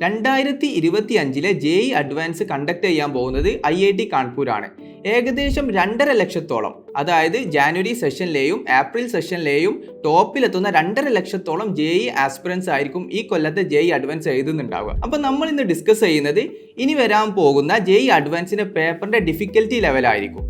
2025 JEE advance conduct ചെയ്യാൻ പോകുന്നത് IIT കാൺപൂരാണ്. ഏകദേശം 2.5 ലക്ഷത്തോളം, അതായത് ജാനുവരി സെഷനിലെയും ഏപ്രിൽ സെഷനിലെയും ടോപ്പിലെത്തുന്ന 2.5 ലക്ഷത്തോളം JEE ആസ്പിറൻസ് ആയിരിക്കും ഈ കൊല്ലത്തെ JEE അഡ്വാൻസ് എഴുതുന്നുണ്ടാവുക. അപ്പോൾ നമ്മൾ ഇന്ന് ഡിസ്കസ് ചെയ്യുന്നത് ഇനി വരാൻ പോകുന്ന JEE അഡ്വാൻസിന്റെ പേപ്പറിന്റെ difficulty ലെവലായിരിക്കും.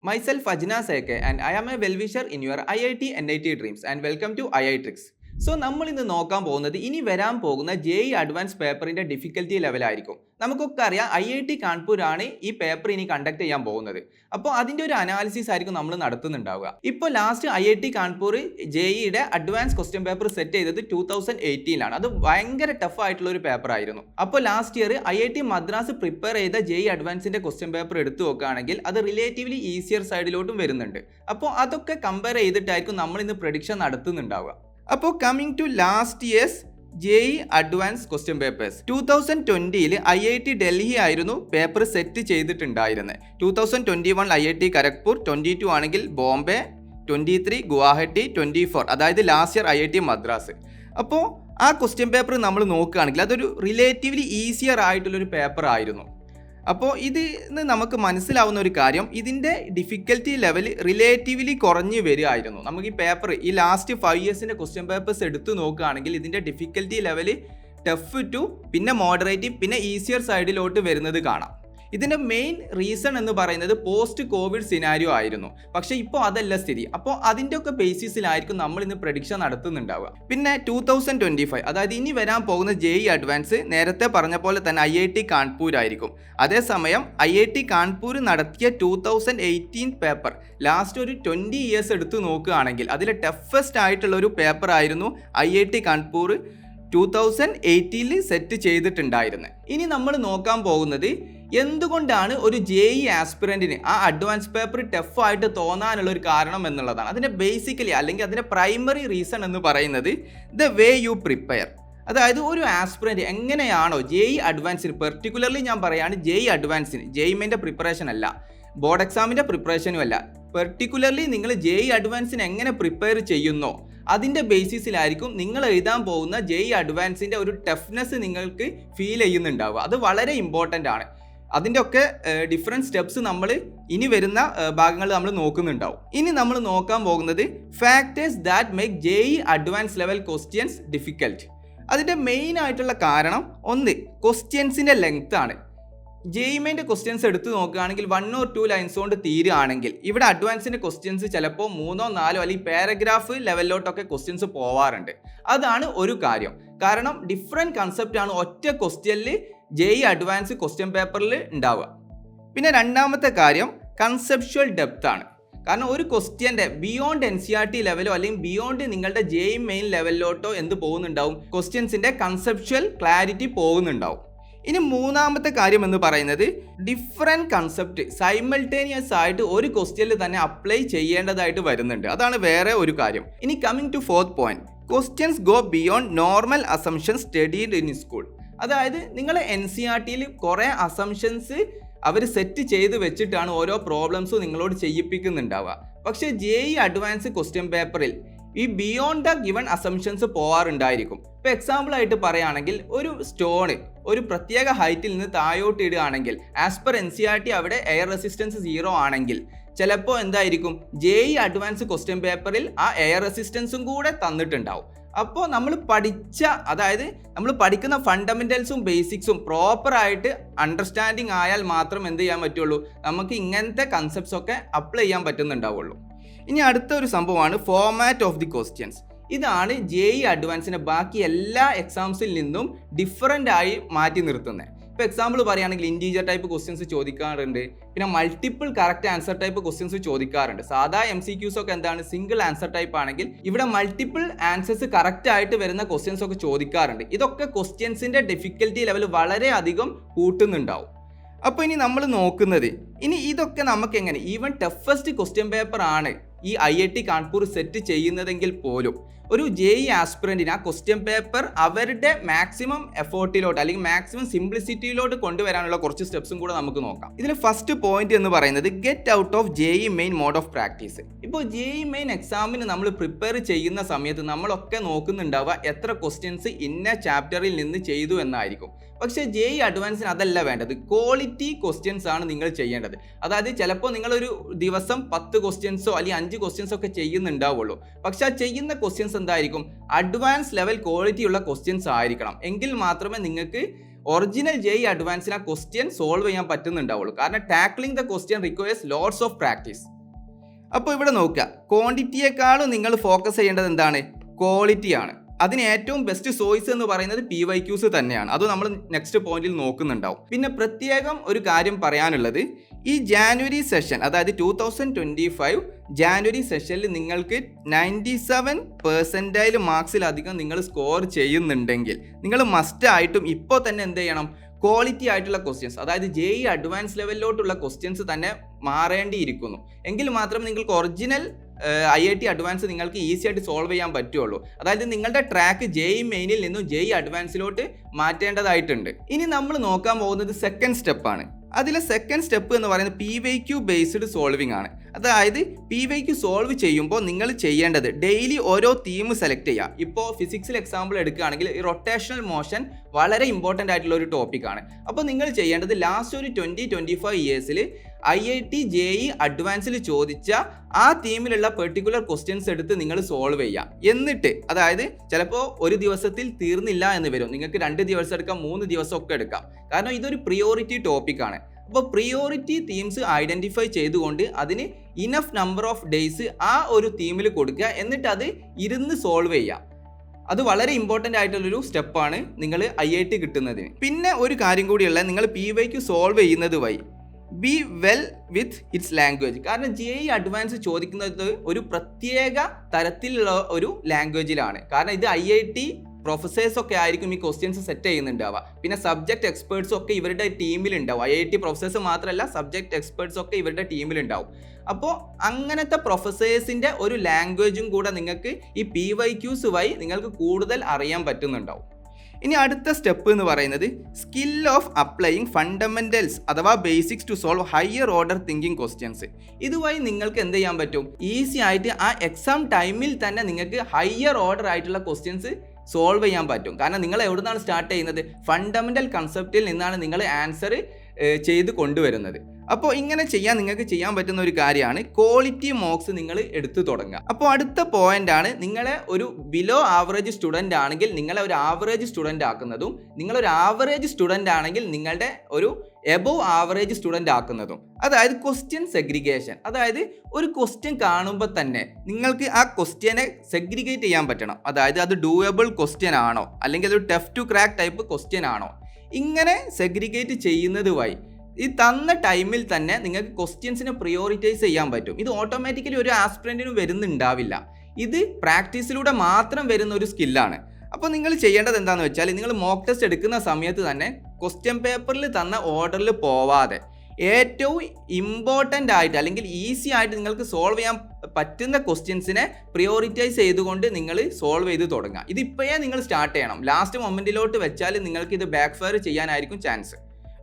Myself Ajna Seke and I am a well-wisher in your IIT NIT dreams and welcome to IITricks. So നമ്മൾ ഇന്ന് നോക്കാൻ പോകുന്നത് ഇനി വരാൻ പോകുന്ന JEE അഡ്വാൻസ് പേപ്പറിന്റെ ഡിഫിക്കൽറ്റി ലെവലായിരിക്കും. നമുക്കൊക്കെ അറിയാം IIT കാൺപൂരാണ് ഈ പേപ്പർ ഇനി കണ്ടക്ട് ചെയ്യാൻ പോകുന്നത്. അപ്പോൾ അതിന്റെ ഒരു അനാലിസിസ് ആയിരിക്കും നമ്മൾ നടത്തുന്നുണ്ടാവുക. ഇപ്പോൾ ലാസ്റ്റ് IIT കാൺപൂർ JEEയുടെ അഡ്വാൻസ് ക്വസ്റ്റ്യൻ പേപ്പർ സെറ്റ് ചെയ്തത് 2018ലാണ്. അത് ഭയങ്കര ടഫ് ആയിട്ടുള്ള ഒരു പേപ്പർ ആയിരുന്നു. അപ്പോൾ last year IIT Madras prepare ചെയ്ത JEE അഡ്വാൻസിന്റെ ക്വസ്റ്റ്യൻ പേപ്പർ എടുത്തു നോക്കുകയാണെങ്കിൽ അത് റിലേറ്റീവ്ലി ഈസിയർ സൈഡിലോട്ടും വരുന്നുണ്ട്. അപ്പോൾ അതൊക്കെ കമ്പയർ ചെയ്തിട്ടായിരിക്കും നമ്മൾ ഇന്ന് പ്രഡിക്ഷൻ നടത്തുന്നുണ്ടാവുക. അപ്പോൾ coming to last years JEE advance question papers 2020 IIT Delhi ആയിരുന്നു പേപ്പർ സെറ്റ് ചെയ്തിട്ടുണ്ടായിരുന്നത്. 2021 IIT ഖരഗ്പൂർ, 22 ആണെങ്കിൽ ബോംബെ, 23 ഗുവാഹട്ടി, 24 അതായത് ലാസ്റ്റ് ഇയർ IIT മദ്രാസ്. അപ്പോൾ ആ ക്വസ്റ്റ്യൻ പേപ്പർ നമ്മൾ നോക്കുകയാണെങ്കിൽ അതൊരു റിലേറ്റീവ്ലി ഈസിയർ ആയിട്ടുള്ളൊരു പേപ്പർ ആയിരുന്നു. അപ്പോൾ ഇതിന് നമുക്ക് മനസ്സിലാവുന്ന ഒരു കാര്യം, ഇതിൻ്റെ ഡിഫിക്കൽറ്റി ലെവൽ റിലേറ്റീവ്ലി കുറഞ്ഞു വരികയായിരുന്നു. നമുക്ക് ഈ പേപ്പർ ഈ ലാസ്റ്റ് 5 ഇയേഴ്സിൻ്റെ ക്വസ്റ്റ്യൻ പേപ്പേഴ്സ് എടുത്ത് നോക്കുകയാണെങ്കിൽ ഇതിൻ്റെ ഡിഫിക്കൽറ്റി ലെവൽ ടഫ് ടു പിന്നെ മോഡറേറ്റ് പിന്നെ ഈസിയർ സൈഡിലോട്ട് വരുന്നത് കാണാം. ഇതിൻ്റെ മെയിൻ റീസൺ എന്ന് പറയുന്നത് പോസ്റ്റ് കോവിഡ് സിനാരിയോ ആയിരുന്നു. പക്ഷേ ഇപ്പോൾ അതല്ല സ്ഥിതി. അപ്പോൾ അതിൻ്റെ ഒക്കെ ബേസിസിലായിരിക്കും നമ്മൾ ഇന്ന് പ്രഡിക്ഷൻ നടത്തുന്നുണ്ടാവുക. പിന്നെ 2025 അതായത് ഇനി വരാൻ പോകുന്ന JEE അഡ്വാൻസ് നേരത്തെ പറഞ്ഞ പോലെ തന്നെ IIT കാൺപൂർ ആയിരിക്കും. അതേസമയം IIT കാൺപൂർ നടത്തിയ 2018 പേപ്പർ ലാസ്റ്റ് ഒരു 20 ഇയേഴ്സ് എടുത്ത് നോക്കുകയാണെങ്കിൽ അതിലെ ടഫസ്റ്റ് ആയിട്ടുള്ള ഒരു പേപ്പർ ആയിരുന്നു IIT കാൺപൂർ 2018 സെറ്റ് ചെയ്തിട്ടുണ്ടായിരുന്നത്. ഇനി നമ്മൾ നോക്കാൻ പോകുന്നത് എന്തുകൊണ്ടാണ് ഒരു JEE ആസ്പിറൻറ്റിന് ആ അഡ്വാൻസ് പേപ്പർ ടഫായിട്ട് തോന്നാനുള്ള ഒരു കാരണം എന്നുള്ളതാണ്. അതിൻ്റെ ബേസിക്കലി അല്ലെങ്കിൽ അതിൻ്റെ പ്രൈമറി റീസൺ എന്ന് പറയുന്നത് ദ വേ യു പ്രിപ്പയർ. അതായത് ഒരു ആസ്പിറൻറ്റ് എങ്ങനെയാണോ JEE അഡ്വാൻസിന്, പെർട്ടിക്കുലർലി ഞാൻ പറയുകയാണ് JEE അഡ്വാൻസിന്, JEE പ്രിപ്പറേഷൻ അല്ല, ബോർഡ് എക്സാമിൻ്റെ പ്രിപ്പറേഷനും അല്ല, പെർട്ടിക്കുലർലി നിങ്ങൾ JEE അഡ്വാൻസിന് എങ്ങനെ പ്രിപ്പയർ ചെയ്യുന്നോ അതിൻ്റെ ബേസിസിലായിരിക്കും നിങ്ങൾ എഴുതാൻ പോകുന്ന JEE അഡ്വാൻസിൻ്റെ ഒരു ടഫ്നെസ് നിങ്ങൾക്ക് ഫീൽ ചെയ്യുന്നുണ്ടാവുക. അത് വളരെ ഇമ്പോർട്ടൻ്റ് ആണ്. അതിൻ്റെ ഒക്കെ ഡിഫറെൻറ്റ് സ്റ്റെപ്സ് നമ്മൾ ഇനി വരുന്ന ഭാഗങ്ങൾ നമ്മൾ നോക്കുന്നുണ്ടാവും. ഇനി നമ്മൾ നോക്കാൻ പോകുന്നത് factors that make JEE advance level questions difficult. അതിൻ്റെ മെയിൻ ആയിട്ടുള്ള കാരണം ഒന്ന് ക്വസ്റ്റ്യൻസിൻ്റെ ലെങ്ത് ആണ്. JEE ക്വസ്റ്റ്യൻസ് എടുത്ത് നോക്കുകയാണെങ്കിൽ 1 or 2 ലൈൻസ് കൊണ്ട് തീരുകയാണെങ്കിൽ ഇവിടെ അഡ്വാൻസിൻ്റെ ക്വസ്റ്റ്യൻസ് ചിലപ്പോൾ 3 or 4 അല്ലെങ്കിൽ പാരഗ്രാഫ് ലെവലിലോട്ടൊക്കെ ക്വസ്റ്റ്യൻസ് പോവാറുണ്ട്. അതാണ് ഒരു കാര്യം. കാരണം ഡിഫറെൻറ്റ് കൺസെപ്റ്റാണ് ഒറ്റ ക്വസ്റ്റ്യനിൽ JEE അഡ്വാൻസ് ക്വസ്റ്റ്യൻ പേപ്പറിൽ ഉണ്ടാവുക. പിന്നെ രണ്ടാമത്തെ കാര്യം കൺസെപ്ച്വൽ ഡെപ്ത് ആണ്. കാരണം ഒരു ക്വസ്റ്റ്യൻ്റെ ബിയോണ്ട് NCERT ലെവലോ അല്ലെങ്കിൽ ബിയോണ്ട് നിങ്ങളുടെ JEE മെയിൻ ലെവലിലോട്ടോ എന്ത് പോകുന്നുണ്ടാവും, ക്വസ്റ്റ്യൻസിൻ്റെ കൺസെപ്ച്വൽ ക്ലാരിറ്റി പോകുന്നുണ്ടാവും. ഇനി മൂന്നാമത്തെ കാര്യം എന്ന് പറയുന്നത് ഡിഫറെൻറ്റ് കൺസെപ്റ്റ് സൈമൾട്ടേനിയസ് ആയിട്ട് ഒരു ക്വസ്റ്റ്യനിൽ തന്നെ അപ്ലൈ ചെയ്യേണ്ടതായിട്ട് വരുന്നുണ്ട്. അതാണ് വേറെ ഒരു കാര്യം. ഇനി coming to fourth point, questions go beyond normal assumptions studied in school. അതായത് നിങ്ങൾ NCERTയിൽ കുറേ അസംഷൻസ് അവർ സെറ്റ് ചെയ്ത് വെച്ചിട്ടാണ് ഓരോ പ്രോബ്ലംസും നിങ്ങളോട് ചെയ്യിപ്പിക്കുന്നുണ്ടാവുക. പക്ഷേ JEE അഡ്വാൻസ് ക്വസ്റ്റ്യൻ പേപ്പറിൽ ഈ ബിയോണ്ട് ദ ഗിവൺ അസംഷൻസ് പോവാറുണ്ടായിരിക്കും. ഇപ്പോൾ എക്സാമ്പിൾ ആയിട്ട് പറയുകയാണെങ്കിൽ ഒരു സ്റ്റോണ് ഒരു പ്രത്യേക ഹൈറ്റിൽ നിന്ന് താഴോട്ട് ഇടുകയാണെങ്കിൽ ആസ് പെർ NCERT അവിടെ എയർ റെസിസ്റ്റൻസ് 0 ആണെങ്കിൽ ചിലപ്പോൾ എന്തായിരിക്കും JEE അഡ്വാൻസ് ക്വസ്റ്റ്യൻ പേപ്പറിൽ ആ എയർ റെസിസ്റ്റൻസും കൂടെ തന്നിട്ടുണ്ടാവും. അപ്പോൾ നമ്മൾ പഠിക്കുന്ന ഫണ്ടമെൻ്റൽസും ബേസിക്സും പ്രോപ്പറായിട്ട് അണ്ടർസ്റ്റാൻഡിങ് ആയാൽ മാത്രം എന്ത് ചെയ്യാൻ പറ്റുള്ളൂ, നമുക്ക് ഇങ്ങനത്തെ കൺസെപ്റ്റ്സ് ഒക്കെ അപ്ലൈ ചെയ്യാൻ പറ്റുന്നുണ്ടാവുള്ളൂ. ഇനി അടുത്ത ഒരു സംഭവമാണ് ഫോർമാറ്റ് ഓഫ് ദി ക്വസ്റ്റ്യൻസ്. ഇതാണ് JEE അഡ്വാൻസിനെ ബാക്കി എല്ലാ എക്സാംസിൽ നിന്നും ഡിഫറൻ്റ് ആയി മാറ്റി നിർത്തുന്നത്. ഇപ്പോൾ എക്സാമ്പിൾ പറയുകയാണെങ്കിൽ ഇൻറ്റീജർ ടൈപ്പ് ക്വസ്റ്റ്യൻസ് ചോദിക്കാറുണ്ട്, പിന്നെ multiple correct answer type questions ചോദിക്കാറുണ്ട്. സാധാ MCQs ഒക്കെ എന്താണ് സിംഗിൾ ആൻസർ ടൈപ്പ് ആണെങ്കിൽ ഇവിടെ മൾട്ടിപ്പിൾ ആൻസേഴ്സ് കറക്റ്റ് ആയിട്ട് വരുന്ന ക്വസ്റ്റ്യൻസ് ഒക്കെ ചോദിക്കാറുണ്ട്. ഇതൊക്കെ ക്വസ്റ്റ്യൻസിൻ്റെ ഡിഫിക്കൽറ്റി ലെവൽ വളരെയധികം കൂട്ടുന്നുണ്ടാവും. അപ്പോൾ ഇനി നമ്മൾ നോക്കുന്നത് ഇനി ഇതൊക്കെ നമുക്ക് എങ്ങനെ ഈവൻ ടഫസ്റ്റ് ക്വസ്റ്റ്യൻ പേപ്പർ ആണ് ഈ IIT കാൺപൂർ സെറ്റ് ചെയ്യുന്നതെങ്കിൽ പോലും ഒരു JEE ആസ്പിറൻറ്റിന് ആ ക്വസ്റ്റ്യൻ പേപ്പർ അവരുടെ മാക്സിമം എഫേർട്ടിലോട്ട് അല്ലെങ്കിൽ മാക്സിമം സിംപ്ലിസിറ്റിയിലോട്ട് കൊണ്ടുവരാനുള്ള കുറച്ച് സ്റ്റെപ്സും കൂടെ നമുക്ക് നോക്കാം. ഇതിൽ ഫസ്റ്റ് പോയിന്റ് എന്ന് പറയുന്നത് get out of JEE main mode of practice. ഇപ്പോൾ JEE മെയിൻ എക്സാമിന് നമ്മൾ പ്രിപ്പയർ ചെയ്യുന്ന സമയത്ത് നമ്മളൊക്കെ നോക്കുന്നുണ്ടാവുക എത്ര ക്വസ്റ്റ്യൻസ് ഇന്ന ചാപ്റ്ററിൽ നിന്ന് ചെയ്തു എന്നായിരിക്കും. പക്ഷേ JEE അഡ്വാൻസിന് അതല്ല വേണ്ടത്, ക്വാളിറ്റി ക്വസ്റ്റ്യൻസ് ആണ് നിങ്ങൾ ചെയ്യേണ്ടത്. അതായത് ചിലപ്പോൾ നിങ്ങളൊരു ദിവസം 10 ക്വസ്റ്റ്യൻസോ അല്ലെങ്കിൽ 5 ക്വസ്റ്റ്യൻസോ ഒക്കെ ചെയ്യുന്നുണ്ടാവുള്ളൂ. പക്ഷെ ആ ചെയ്യുന്ന ക്വസ്റ്റ്യൻസ് എന്തായിരിക്കും, അഡ്വാൻസ് ലെവൽ ക്വാളിറ്റി ഉള്ള ക്വസ്റ്റ്യൻസ് ആയിരിക്കണം. എങ്കിൽ മാത്രമേ നിങ്ങൾക്ക് ഒറിജിനൽ JEE അഡ്വാൻസിന് ആ ക്വസ്റ്റ്യൻ സോൾവ് ചെയ്യാൻ പറ്റുന്നുണ്ടാവുള്ളൂ. കാരണം tackling the question requires lots of practice. അപ്പോൾ ഇവിടെ നോക്കുക, ക്വാണ്ടിറ്റിയേക്കാളും നിങ്ങൾ ഫോക്കസ് ചെയ്യേണ്ടത് എന്താണ്, ക്വാളിറ്റിയാണ്. അതിന് ഏറ്റവും ബെസ്റ്റ് ചോയ്സ് എന്ന് പറയുന്നത് PYQs തന്നെയാണ്. അത് നമ്മൾ നെക്സ്റ്റ് പോയിന്റിൽ നോക്കുന്നുണ്ടാവും. പിന്നെ പ്രത്യേകം ഒരു കാര്യം പറയാനുള്ളത്, ഈ ജാനുവരി സെഷൻ അതായത് 2025 ജാനുവരി സെഷനിൽ നിങ്ങൾക്ക് 97% മാർക്സിലധികം നിങ്ങൾ സ്കോർ ചെയ്യുന്നുണ്ടെങ്കിൽ നിങ്ങൾ മസ്റ്റ് ആയിട്ടും ഇപ്പോൾ തന്നെ എന്ത് ചെയ്യണം, ക്വാളിറ്റി ആയിട്ടുള്ള ക്വസ്റ്റ്യൻസ് അതായത് JEE അഡ്വാൻസ് ലെവലിലോട്ടുള്ള ക്വസ്റ്റ്യൻസ് തന്നെ മാറേണ്ടിയിരിക്കുന്നു. എങ്കിൽ മാത്രമേ നിങ്ങൾക്ക് ഒറിജിനൽ IIT അഡ്വാൻസ് നിങ്ങൾക്ക് ഈസി ആയിട്ട് സോൾവ് ചെയ്യാൻ പറ്റുള്ളൂ. അതായത് നിങ്ങളുടെ ട്രാക്ക് JEE മെയിനിൽ നിന്നും JEE അഡ്വാൻസിലോട്ട് മാറ്റേണ്ടതായിട്ടുണ്ട്. ഇനി നമ്മൾ നോക്കാൻ പോകുന്നത് സെക്കൻഡ് സ്റ്റെപ്പാണ്. അതിലെ സെക്കൻഡ് സ്റ്റെപ്പ് എന്ന് പറയുന്നത് PYQ ബേസ്ഡ് സോൾവിംഗ് ആണ്. അതായത് PYQ സോൾവ് ചെയ്യുമ്പോൾ നിങ്ങൾ ചെയ്യേണ്ടത് ഡെയിലി ഓരോ തീം സെലക്ട് ചെയ്യുക. ഇപ്പോൾ ഫിസിക്സിൽ എക്സാമ്പിൾ എടുക്കുകയാണെങ്കിൽ ഈ റൊട്ടേഷണൽ മോഷൻ വളരെ ഇമ്പോർട്ടൻ്റ് ആയിട്ടുള്ള ഒരു ടോപ്പിക്കാണ്. അപ്പോൾ നിങ്ങൾ ചെയ്യേണ്ടത് ലാസ്റ്റ് ഒരു 20-25 ഇയേഴ്സിൽ IIT JEE അഡ്വാൻസിൽ ചോദിച്ച ആ തീമിലുള്ള പെർട്ടിക്കുലർ ക്വസ്റ്റ്യൻസ് എടുത്ത് നിങ്ങൾ സോൾവ് ചെയ്യുക. എന്നിട്ട് അതായത് ചിലപ്പോൾ ഒരു ദിവസത്തിൽ തീർന്നില്ല എന്ന് വരും, നിങ്ങൾക്ക് 2 ദിവസം എടുക്കാം, 3 ദിവസം ഒക്കെ എടുക്കാം. കാരണം ഇതൊരു പ്രിയോറിറ്റി ടോപ്പിക്കാണ്. അപ്പോൾ പ്രിയോറിറ്റി തീംസ് ഐഡൻറ്റിഫൈ ചെയ്തുകൊണ്ട് അതിന് ഇനഫ് നമ്പർ ഓഫ് ഡേയ്സ് ആ ഒരു തീമിൽ കൊടുക്കുക, എന്നിട്ട് അത് ഇരുന്ന് സോൾവ് ചെയ്യുക. അത് വളരെ ഇമ്പോർട്ടൻ്റ് ആയിട്ടുള്ളൊരു സ്റ്റെപ്പാണ് നിങ്ങൾ IIT കിട്ടുന്നതിന്. പിന്നെ ഒരു കാര്യം കൂടിയുള്ള, നിങ്ങൾ PYQ സോൾവ് ചെയ്യുന്നത് വഴി be well with its language. കാരണം JEE അഡ്വാൻസ് ചോദിക്കുന്നത് ഒരു പ്രത്യേക തരത്തിലുള്ള ഒരു ലാംഗ്വേജിലാണ്. കാരണം ഇത് IIT പ്രൊഫസേഴ്സ് ഒക്കെ ആയിരിക്കും ഈ ക്വസ്റ്റ്യൻസ് സെറ്റ് ചെയ്യുന്നുണ്ടാവുക. പിന്നെ സബ്ജക്ട് എക്സ്പേർട്സും ഒക്കെ ഇവരുടെ ടീമിലുണ്ടാവും. IIT പ്രൊഫസേഴ്സ് മാത്രമല്ല, സബ്ജക്ട് എക്സ്പേർട്സ് ഒക്കെ ഇവരുടെ ടീമിലുണ്ടാവും. അപ്പോൾ അങ്ങനത്തെ പ്രൊഫസേഴ്സിൻ്റെ ഒരു ലാംഗ്വേജും കൂടെ നിങ്ങൾക്ക് ഈ PYQs വഴി നിങ്ങൾക്ക് കൂടുതൽ അറിയാൻ പറ്റുന്നുണ്ടാവും. ഇനി അടുത്ത സ്റ്റെപ്പ് എന്ന് പറയുന്നത് സ്കിൽ ഓഫ് അപ്ലൈയിങ് ഫണ്ടമെന്റൽസ് അഥവാ basics to solve higher order thinking questions. ഇതുവഴി നിങ്ങൾക്ക് എന്ത് ചെയ്യാൻ പറ്റും, ഈസി ആയിട്ട് ആ എക്സാം ടൈമിൽ തന്നെ നിങ്ങൾക്ക് ഹയർ ഓർഡർ ആയിട്ടുള്ള ക്വസ്റ്റ്യൻസ് സോൾവ് ചെയ്യാൻ പറ്റും. കാരണം നിങ്ങൾ എവിടെ നിന്നാണ് സ്റ്റാർട്ട് ചെയ്യുന്നത്, ഫണ്ടമെന്റൽ കൺസെപ്റ്റിൽ നിന്നാണ് നിങ്ങൾ ആൻസർ ചെയ്ത് കൊണ്ടുവരുന്നത്. അപ്പോൾ ഇങ്ങനെ നിങ്ങൾക്ക് ചെയ്യാൻ പറ്റുന്ന ഒരു കാര്യമാണ് ക്വാളിറ്റി മോക്സ് നിങ്ങൾ എടുത്തു തുടങ്ങുക. അപ്പോൾ അടുത്ത പോയിന്റ് ആണ്, നിങ്ങളെ ഒരു ബിലോ ആവറേജ് സ്റ്റുഡൻ്റ് ആണെങ്കിൽ നിങ്ങളെ ഒരു ആവറേജ് സ്റ്റുഡൻ്റ് ആക്കുന്നതും, നിങ്ങളൊരു ആവറേജ് സ്റ്റുഡൻ്റ് ആണെങ്കിൽ നിങ്ങളുടെ ഒരു എബോവ് ആവറേജ് സ്റ്റുഡൻ്റ് ആക്കുന്നതും. അതായത് ക്വസ്റ്റ്യൻ സെഗ്രിഗേഷൻ. അതായത് ഒരു ക്വസ്റ്റ്യൻ കാണുമ്പോൾ തന്നെ നിങ്ങൾക്ക് ആ ക്വസ്റ്റ്യനെ സെഗ്രിഗേറ്റ് ചെയ്യാൻ പറ്റണം. അതായത് അത് ഡൂയബിൾ ക്വസ്റ്റ്യൻ ആണോ അല്ലെങ്കിൽ ഒരു tough to crack type question ആണോ. ഇങ്ങനെ സെഗ്രിഗേറ്റ് ചെയ്യുന്നത് വഴി ഈ തന്ന ടൈമിൽ തന്നെ നിങ്ങൾക്ക് ക്വസ്റ്റ്യൻസിനെ പ്രിയോറിറ്റൈസ് ചെയ്യാൻ പറ്റും. ഇത് ഓട്ടോമാറ്റിക്കലി ഒരു ആസ്പിറൻറ്റിനും വരുന്നുണ്ടാവില്ല. ഇത് പ്രാക്ടീസിലൂടെ മാത്രം വരുന്ന ഒരു സ്കില്ലാണ്. അപ്പോൾ നിങ്ങൾ ചെയ്യേണ്ടത് എന്താണെന്ന് വെച്ചാൽ, നിങ്ങൾ മോക്ക് ടെസ്റ്റ് എടുക്കുന്ന സമയത്ത് തന്നെ ക്വസ്റ്റ്യൻ പേപ്പറിൽ തന്ന ഓർഡറിൽ പോവാതെ ഏറ്റവും ഇമ്പോർട്ടൻ്റ് ആയിട്ട് അല്ലെങ്കിൽ ഈസി ആയിട്ട് നിങ്ങൾക്ക് സോൾവ് ചെയ്യാൻ പറ്റുന്ന ക്വസ്റ്റ്യൻസിനെ പ്രിയോറിറ്റൈസ് ചെയ്തുകൊണ്ട് നിങ്ങൾ സോൾവ് ചെയ്ത് തുടങ്ങുക. ഇതിപ്പോഴേ നിങ്ങൾ സ്റ്റാർട്ട് ചെയ്യണം. ലാസ്റ്റ് മൊമെൻറ്റിലോട്ട് വെച്ചാൽ നിങ്ങൾക്ക് ഇത് ബാക്ക് ഫയർ ചെയ്യാനായിരിക്കും chance.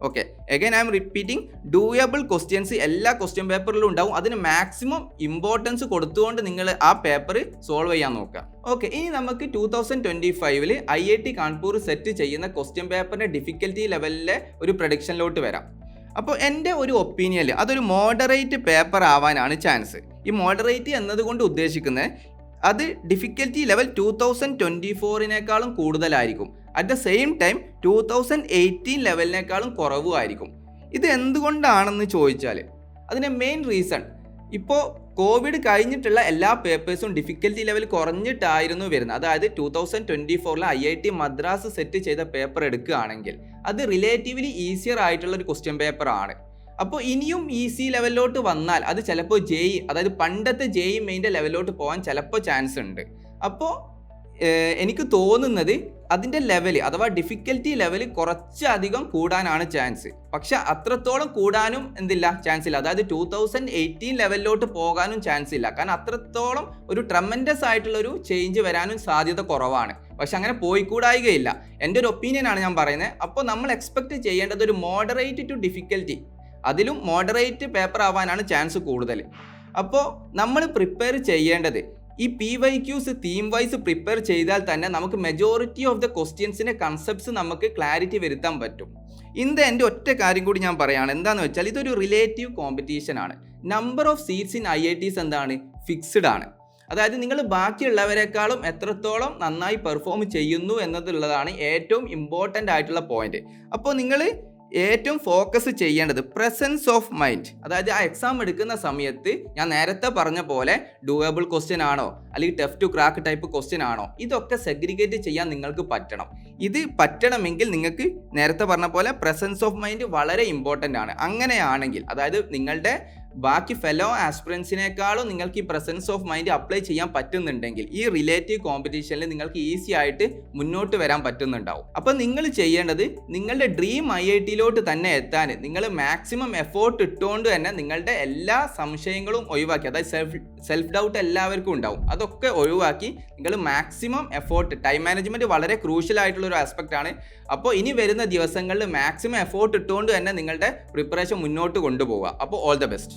Okay, again I'm repeating, doable questions എല്ലാ ക്വസ്റ്റ്യൻ പേപ്പറിലും ഉണ്ടാവും. അതിന് മാക്സിമം ഇമ്പോർട്ടൻസ് കൊടുത്തുകൊണ്ട് നിങ്ങൾ ആ പേപ്പർ സോൾവ് ചെയ്യാൻ നോക്കുക. ഓക്കെ, ഇനി നമുക്ക് 2025 IIT കാൺപൂർ സെറ്റ് ചെയ്യുന്ന ക്വസ്റ്റ്യൻ പേപ്പറിൻ്റെ ഡിഫിക്കൽറ്റി ലെവലിലെ ഒരു പ്രഡിക്ഷനിലോട്ട് വരാം. അപ്പോൾ എൻ്റെ ഒരു ഒപ്പീനിയനിൽ അതൊരു മോഡറേറ്റ് പേപ്പർ ആവാനാണ് ചാൻസ്. ഈ മോഡറേറ്റ് എന്നതുകൊണ്ട് ഉദ്ദേശിക്കുന്നത് അത് ഡിഫിക്കൽറ്റി ലെവൽ 2024 കൂടുതലായിരിക്കും. At the same time 2018 ലെവലിനേക്കാളും കുറവുമായിരിക്കും. ഇത് എന്തുകൊണ്ടാണെന്ന് ചോദിച്ചാൽ അതിൻ്റെ മെയിൻ റീസൺ, ഇപ്പോൾ കോവിഡ് കഴിഞ്ഞിട്ടുള്ള എല്ലാ പേപ്പേഴ്സും ഡിഫിക്കൽറ്റി ലെവൽ കുറഞ്ഞിട്ടായിരുന്നു വരുന്നത്. അതായത് 2024 IIT മദ്രാസ് സെറ്റ് ചെയ്ത പേപ്പർ എടുക്കുകയാണെങ്കിൽ അത് റിലേറ്റീവ്ലി ഈസിയർ ആയിട്ടുള്ള ഒരു ക്വസ്റ്റ്യൻ പേപ്പർ ആണ്. അപ്പോൾ ഇനിയും ഈസി ലെവലിലോട്ട് വന്നാൽ അത് ചിലപ്പോൾ JEE അതായത് പണ്ടത്തെ JEE മെയിൻ്റെ ലെവലിലോട്ട് പോകാൻ ചിലപ്പോൾ ചാൻസ് ഉണ്ട്. അപ്പോൾ എനിക്ക് തോന്നുന്നത് അതിൻ്റെ ലെവൽ അഥവാ ഡിഫിക്കൽറ്റി ലെവൽ കുറച്ചധികം കൂടാനാണ് ചാൻസ്. പക്ഷെ അത്രത്തോളം കൂടാനും ചാൻസ് ഇല്ല. അതായത് 2018 ലെവലിലോട്ട് പോകാനും ചാൻസ് ഇല്ല. കാരണം അത്രത്തോളം ഒരു ട്രമൻഡസ് ആയിട്ടുള്ളൊരു ചേഞ്ച് വരാനും സാധ്യത കുറവാണ്. പക്ഷെ അങ്ങനെ പോയിക്കൂടായികയില്ല. എൻ്റെ ഒരു ഒപ്പീനിയനാണ് ഞാൻ പറയുന്നത്. അപ്പോൾ നമ്മൾ എക്സ്പെക്ട് ചെയ്യേണ്ടത് ഒരു മോഡറേറ്റ് ടു ഡിഫിക്കൽറ്റി, അതിലും മോഡറേറ്റ് പേപ്പർ ആവാനാണ് ചാൻസ് കൂടുതൽ. അപ്പോൾ നമ്മൾ പ്രിപ്പയർ ചെയ്യേണ്ടത് ഈ PYQs തീം വൈസ് പ്രിപ്പയർ ചെയ്താൽ തന്നെ നമുക്ക് മെജോറിറ്റി ഓഫ് ദ ക്വസ്റ്റ്യൻസിൻ്റെ കൺസെപ്റ്റ്സ് നമുക്ക് ക്ലാരിറ്റി വരുത്താൻ പറ്റും. എൻ്റെ ഒറ്റ കാര്യം കൂടി ഞാൻ പറയുകയാണ്. എന്താണെന്ന് വെച്ചാൽ ഇതൊരു റിലേറ്റീവ് കോമ്പറ്റീഷൻ ആണ്. Number of seats in IITs fixed ആണ്. അതായത് നിങ്ങൾ ബാക്കിയുള്ളവരെക്കാളും എത്രത്തോളം നന്നായി പെർഫോം ചെയ്യുന്നു എന്നതുള്ളതാണ് ഏറ്റവും ഇമ്പോർട്ടൻ്റ് ആയിട്ടുള്ള പോയിന്റ്. അപ്പോൾ നിങ്ങൾ ഏറ്റവും ഫോക്കസ് ചെയ്യേണ്ടത് പ്രസൻസ് ഓഫ് മൈൻഡ്. അതായത് ആ എക്സാം എടുക്കുന്ന സമയത്ത് ഞാൻ നേരത്തെ പറഞ്ഞ പോലെ ഡൂവബിൾ ക്വസ്റ്റ്യൻ ആണോ അല്ലെങ്കിൽ tough to crack type question ആണോ, ഇതൊക്കെ സെഗ്രിഗേറ്റ് ചെയ്യാൻ നിങ്ങൾക്ക് പറ്റണം. ഇത് പറ്റണമെങ്കിൽ നിങ്ങൾക്ക് നേരത്തെ പറഞ്ഞ പോലെ പ്രസൻസ് ഓഫ് മൈൻഡ് വളരെ ഇമ്പോർട്ടൻ്റ് ആണ്. അങ്ങനെയാണെങ്കിൽ അതായത് നിങ്ങളുടെ ബാക്കി ഫെലോ ആസ്പിറൻസിനേക്കാളും നിങ്ങൾക്ക് ഈ പ്രസൻസ് ഓഫ് മൈൻഡ് അപ്ലൈ ചെയ്യാൻ പറ്റുന്നുണ്ടെങ്കിൽ ഈ റിലേറ്റീവ് കോമ്പറ്റീഷനിൽ നിങ്ങൾക്ക് ഈസി ആയിട്ട് മുന്നോട്ട് വരാൻ പറ്റുന്നുണ്ടാവും. അപ്പോൾ നിങ്ങൾ ചെയ്യേണ്ടത് നിങ്ങളുടെ ഡ്രീം IITയിലോട്ട് തന്നെ എത്താൻ നിങ്ങൾ മാക്സിമം എഫോർട്ട് ഇട്ടുകൊണ്ട് തന്നെ നിങ്ങളുടെ എല്ലാ സംശയങ്ങളും ഒഴിവാക്കി, അതായത് സെൽഫ് ഡൗട്ട് എല്ലാവർക്കും ഉണ്ടാവും, അതൊക്കെ ഒഴിവാക്കി നിങ്ങൾ മാക്സിമം എഫോർട്ട്, ടൈം മാനേജ്മെൻറ്റ് വളരെ ക്രൂഷ്യൽ ആയിട്ടുള്ള ഒരു ആസ്പെക്റ്റ് ആണ്. അപ്പോൾ ഇനി വരുന്ന ദിവസങ്ങളിൽ മാക്സിമം എഫോർട്ട് ഇട്ടുകൊണ്ട് തന്നെ നിങ്ങളുടെ പ്രിപ്പറേഷൻ മുന്നോട്ട് കൊണ്ടുപോവുക. അപ്പോൾ ഓൾ ദ ബെസ്റ്റ്.